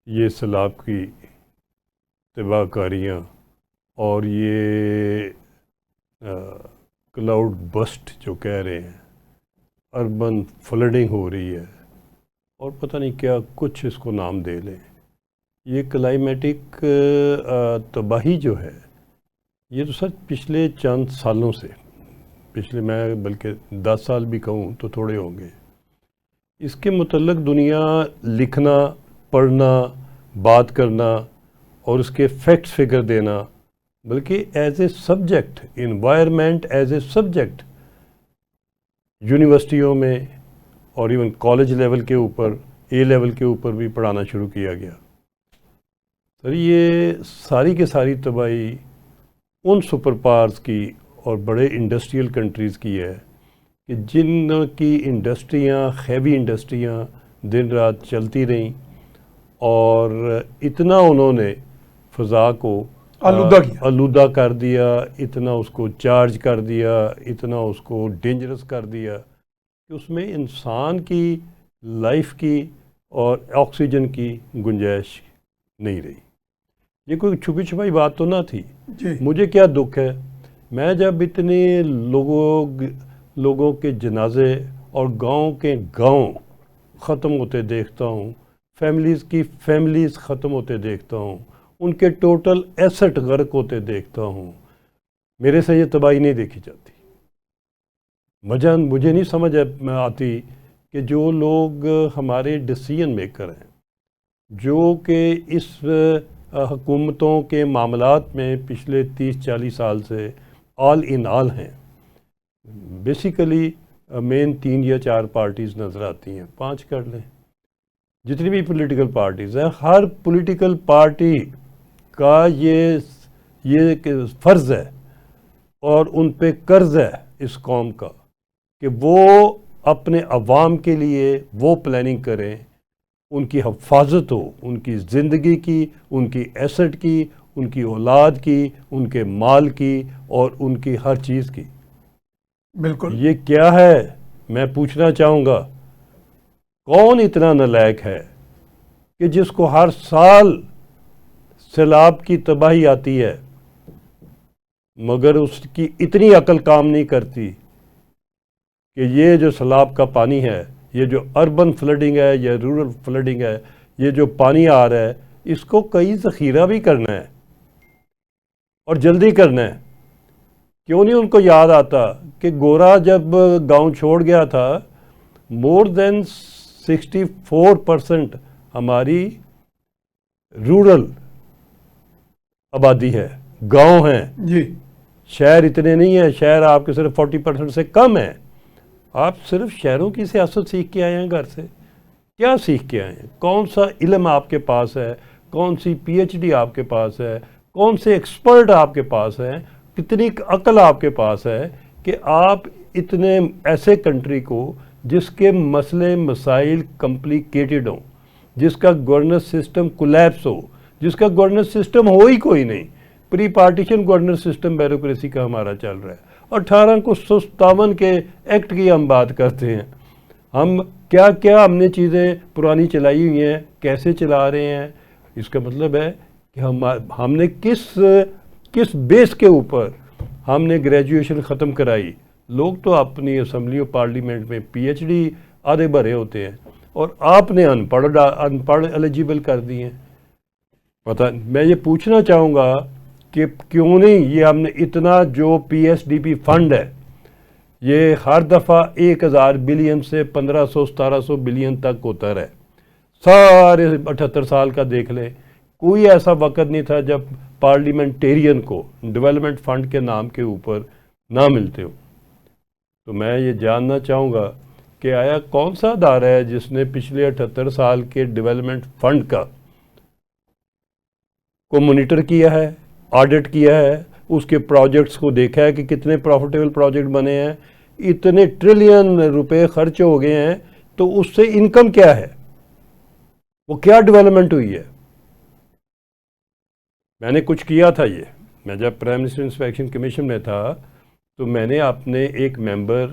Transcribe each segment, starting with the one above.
ये सैलाब की तबाहकारियाँ और ये क्लाउड बस्ट जो कह रहे हैं, अर्बन फ्लडिंग हो रही है और पता नहीं क्या कुछ इसको नाम दे लें, ये क्लाइमेटिक तबाही जो है ये तो सच पिछले चंद सालों से, पिछले मैं बल्कि 10 साल भी कहूँ तो थोड़े होंगे, इसके मुतल्लिक़ दुनिया लिखना, पढ़ना, बात करना और उसके फैक्ट्स फिगर देना, बल्कि as a subject, environment as a subject यूनिवर्सिटियों में और इवन कॉलेज लेवल के ऊपर, ए लेवल के ऊपर भी पढ़ाना शुरू किया गया। सर ये सारी के सारी तबाही उन सुपर पावर्स की और बड़े इंडस्ट्रियल कंट्रीज़ की है कि जिनकी इंडस्ट्रियाँ, हैवी इंडस्ट्रियाँ दिन रात चलती रहीं और इतना उन्होंने फ़ज़ा को आलूदा कर दिया, इतना उसको चार्ज कर दिया, इतना उसको डेंजरस कर दिया कि उसमें इंसान की लाइफ की और ऑक्सीजन की गुंजाइश नहीं रही। ये कोई छुपी छुपाई बात तो ना थी। मुझे क्या दुख है, मैं जब इतने लोगों के जनाजे और गांव के गांव ख़त्म होते देखता हूँ, फैमिलीज़ ख़त्म होते देखता हूँ, उनके टोटल एसेट गर्क होते देखता हूँ, मेरे से ये तबाही नहीं देखी जाती। वजह मुझे नहीं समझ आती कि जो लोग हमारे डिसीजन मेकर हैं, जो कि इस हुकूमतों के मामलात में पिछले 30-40 साल से ऑल इन ऑल हैं, बेसिकली मेन 3 या 4 पार्टीज़ नज़र आती हैं, 5 कर लें, जितनी भी पॉलिटिकल पार्टीज़ हैं, हर पॉलिटिकल पार्टी का ये फ़र्ज़ है और उन पे कर्ज़ है इस कौम का कि वो अपने अवाम के लिए वो प्लानिंग करें, उनकी हिफाजत हो, उनकी ज़िंदगी की, उनकी एसेट की, उनकी औलाद की, उनके माल की और उनकी हर चीज़ की। बिल्कुल। ये क्या है, मैं पूछना चाहूँगा, कौन इतना नालायक है कि जिसको हर साल सैलाब की तबाही आती है मगर उसकी इतनी अकल काम नहीं करती कि ये जो सैलाब का पानी है, ये जो अर्बन फ्लडिंग है या रूरल फ्लडिंग है, ये जो पानी आ रहा है, इसको कई ज़ख़ीरा भी करना है और जल्दी करना है। क्यों नहीं उनको याद आता कि गोरा जब गांव छोड़ गया था, मोर देन 64% हमारी रूरल आबादी है, गांव हैं जी। शहर इतने नहीं है, शहर आपके सिर्फ 40% से कम है। आप सिर्फ शहरों की सियासत सीख के आए हैं, घर से क्या सीख के आए हैं? कौन सा इल्म आपके पास है, कौन सी PhD आपके पास है, कौन से एक्सपर्ट आपके पास हैं, कितनी अकल आपके पास है कि आप इतने ऐसे कंट्री को जिसके मसले मसाइल कॉम्प्लिकेटेड हों, जिसका गवर्नेंस सिस्टम कोलैप्स हो, जिसका गवर्नेंस सिस्टम हो ही कोई नहीं, pre partition governance system bureaucracy का हमारा चल रहा है। 1857 के एक्ट की हम बात करते हैं, हम क्या क्या हमने चीज़ें पुरानी चलाई हुई हैं, कैसे चला रहे हैं। इसका मतलब है कि हमने किस बेस के ऊपर हमने ग्रेजुएशन ख़त्म कराई। लोग तो अपनी असम्बली और पार्लियामेंट में PhD आधे भरे होते हैं और आपने अनपढ़ एलिजिबल कर दिए हैं। पता मैं ये पूछना चाहूँगा कि क्यों नहीं ये हमने इतना जो PSDP फंड है, ये हर दफ़ा 1000 बिलियन से 1500-1700 बिलियन तक होता रहे, सारे 78 साल का देख लें, कोई ऐसा वक्त नहीं था जब पार्लियामेंटेरियन को डेवलपमेंट फंड के नाम के ऊपर ना मिलते हो। तो मैं ये जानना चाहूँगा कि आया कौन सा अदारा है जिसने पिछले 78 साल के डेवलपमेंट फंड का को मॉनिटर किया है, ऑडिट किया है, उसके प्रोजेक्ट्स को देखा है कि कितने प्रॉफिटेबल प्रोजेक्ट बने हैं, इतने ट्रिलियन रुपए खर्च हो गए हैं, तो उससे इनकम क्या है, वो क्या डेवलपमेंट हुई है। मैंने कुछ किया था ये, मैं जब प्राइम मिनिस्टर इंस्पेक्शन कमीशन में था तो मैंने अपने एक मेंबर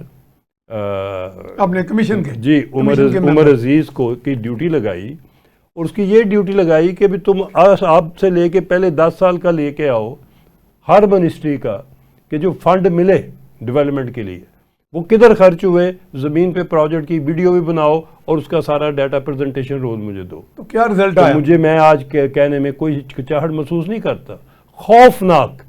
अपने कमीशन के जी उमर अजीज़ को की ड्यूटी लगाई और उसकी ये ड्यूटी लगाई कि भी तुम आपसे लेके पहले 10 साल का लेके आओ हर मिनिस्ट्री का, कि जो फंड मिले डेवलपमेंट के लिए वो किधर खर्च हुए, ज़मीन पे प्रोजेक्ट की वीडियो भी बनाओ और उसका सारा डाटा प्रेजेंटेशन रोज मुझे दो। तो क्या रिजल्ट तो आया? मुझे, मैं आज कहने में कोई हिचकिचाहट महसूस नहीं करता। खौफनाक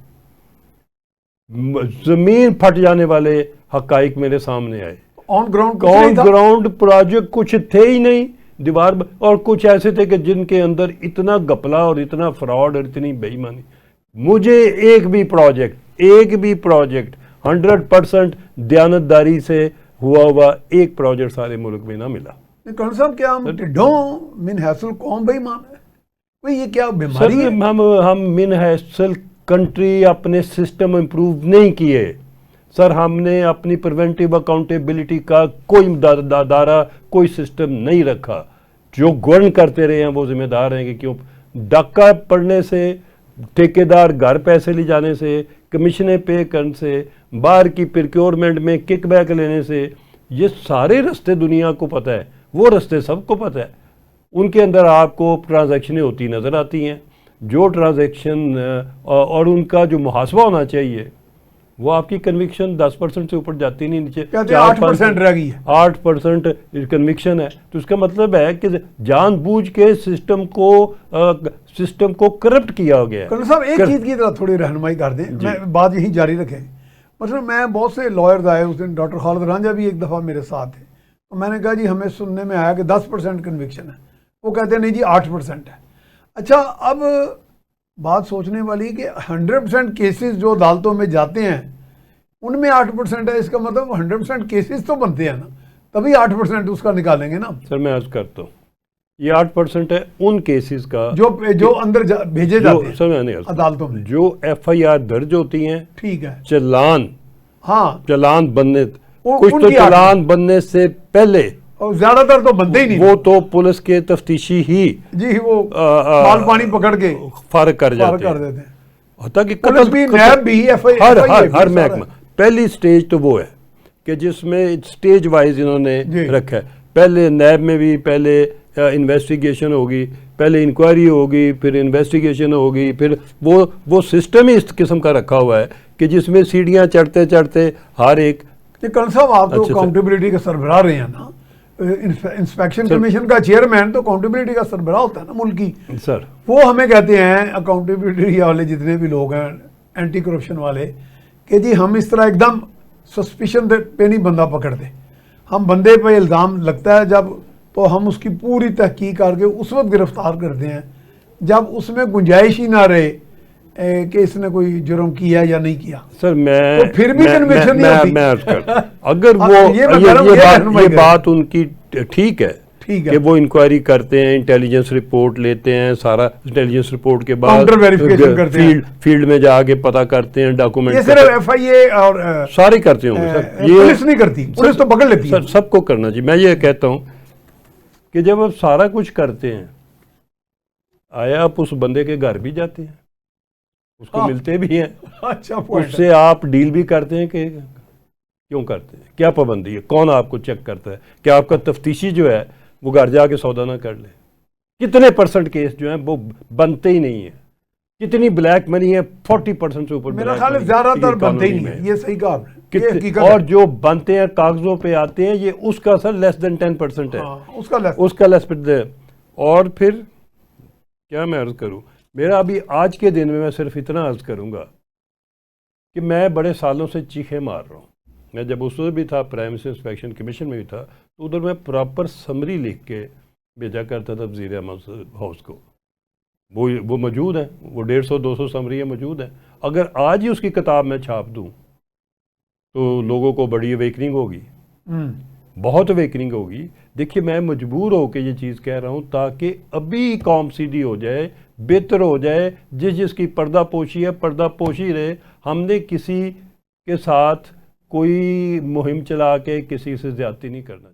जमीन फट जाने वाले हकाइक मेरे सामने आए। ऑन ग्राउंड प्रोजेक्ट कुछ थे ही नहीं, दीवार और कुछ ऐसे थे कि जिनके अंदर इतना गपला और इतना फ्रॉड और इतनी बेईमानी। मुझे एक भी प्रोजेक्ट 100% दयानतदारी से हुआ एक प्रोजेक्ट सारे मुल्क में ना मिला। कौन साहब, क्या हम टिड्डों मिन हैसल कौम बेईमान है? भाई ये क्या बीमारी है? हम मिन हैसल कंट्री अपने सिस्टम इंप्रूव नहीं किए सर। हमने अपनी प्रिवेंटिव अकाउंटेबिलिटी का कोई दायरा, कोई सिस्टम नहीं रखा। जो गवर्न करते रहे हैं वो जिम्मेदार हैं कि क्यों डाका पड़ने से, ठेकेदार घर पैसे ले जाने से, कमीशनें पे करने से, बाहर की प्रोक्योरमेंट में किकबैक लेने से, ये सारे रास्ते दुनिया को पता है, वो रास्ते सबको पता है। उनके अंदर आपको ट्रांजैक्शनें होती नज़र आती हैं। जो ट्रांजैक्शन और उनका जो मुहासबा होना चाहिए वो आपकी कन्विक्शन 10% से ऊपर जाती नहीं, नीचे 8% रह गई है। 8% कन्विक्शन है। तो इसका मतलब है कि जानबूझ के सिस्टम को करप्ट किया गया। कल साहब एक चीज़ की तरह थोड़ी रहनुमाई कर दें, मैं बात यही जारी रखें। मतलब मैं बहुत से लॉयर्स आए, उस दिन डॉक्टर खालिद रांझा भी एक दफ़ा मेरे साथ थे, तो मैंने कहा जी हमें सुनने में आया कि 10% कन्विक्शन है। वो कहते हैं नहीं जी 8% है। अच्छा, अब बात सोचने वाली कि 100% केसेस जो अदालतों में जाते हैं उनमें 8% है, इसका मतलब 100% केसेस तो बनते हैं ना, तभी 8% उसका निकालेंगे ना। सर मैं अर्ज करता हूँ, ये 8% है उन केसेस का जो अंदर भेजे जाते हैं सर अदालतों में, जो FIR दर्ज होती हैं। ठीक है, चलान, हाँ चलान बनने, कुछ तो चलान बनने से पहले, और ज्यादातर तो बनते ही नहीं, वो तो पुलिस के तफ्तीशी ही जी वो माल पानी पकड़ के फारग कर देते हैं। होता कि पुलिस भी, नैब भी, हर महकमा। पहली स्टेज तो वो है कि जिसमें स्टेज वाइज इन्होंने रखा है। पहले नैब में भी पहले इन्वेस्टिगेशन होगी, पहले इंक्वायरी होगी, फिर इन्वेस्टिगेशन होगी, फिर वो सिस्टम ही इस किस्म का रखा हुआ है कि जिसमें सीढ़ियाँ चढ़ते चढ़ते हर एक। कल साहब आप तो अकाउंटेबिलिटी का सरबराह रहे हैं ना, इंस्पेक्शन कमीशन का चेयरमैन तो अकाउंटेबिलिटी का सरबराह होता है ना मुल्क की। सर वो हमें कहते हैं अकाउंटेबिलिटी वाले जितने भी लोग हैं, एंटी करप्शन वाले, कि जी हम इस तरह एकदम सस्पिशन पे नहीं बंदा पकड़ते। हम बंदे पे इल्ज़ाम लगता है जब, तो हम उसकी पूरी तहकीक करके उस वक्त गिरफ्तार करते हैं जब उसमें गुंजाइश ही ना रहे कि इसने कोई जुर्म किया या नहीं किया। सर मैं तो फिर भी कन्विक्शन नहीं होती। मैं अगर वो ये बात उनकी ठीक है कि वो इंक्वायरी करते हैं, इंटेलिजेंस रिपोर्ट लेते हैं, सारा इंटेलिजेंस रिपोर्ट के बाद वेरिफिकेशन करते हैं, फील्ड में जाके पता करते हैं, डॉक्यूमेंट, ये सिर्फ FIA और सारे करते होंगे सर, ये पुलिस नहीं करती, पुलिस तो पकड़ लेती है। सर सबको करना चाहिए। मैं ये कहता हूँ कि जब आप सारा कुछ करते हैं, आया आप उस बंदे के घर भी जाते हैं, उसको मिलते भी हैं, अच्छा उससे आप डील भी करते हैं कि क्यों करते हैं, क्या पाबंदी है, कौन आपको चेक करता है, क्या आपका तफ्तीशी जो है वो घर जाके सौदा ना कर ले। कितने % केस जो हैं वो बनते ही नहीं है, कितनी ब्लैक मनी है, 40% से ऊपर मेरा ख्याल है ज्यादातर बनते ही नहीं है। ये सही कहा आपने। और जो बनते हैं कागजों पे आते हैं, ये उसका सर लेस देन 10% है। उसका लेस। और फिर क्या मैं अर्ज करूं, मेरा अभी आज के दिन में मैं सिर्फ इतना अर्ज करूंगा कि मैं बड़े सालों से चीखे मार रहा हूँ। मैं जब उस भी था, प्राइम मिनिस्टर इंस्पेक्शन कमीशन में भी था, तो उधर मैं प्रॉपर समरी लिख के भेजा करता था वज़ीर अहमद हाउस को। वो मौजूद है, वो 150-200 समरियाँ मौजूद हैं। अगर आज ही उसकी किताब मैं छाप दूँ तो लोगों को बड़ी अवेकनिंग होगी, बहुत अवेकनिंग होगी। देखिए मैं मजबूर होकर ये चीज़ कह रहा हूँ ताकि अभी कौम सीधी हो जाए, बेहतर हो जाए। जिसकी पर्दा पोशी है पर्दा पोशी रहे। हमने किसी के साथ कोई मुहिम चला के किसी से ज़्यादती नहीं करना।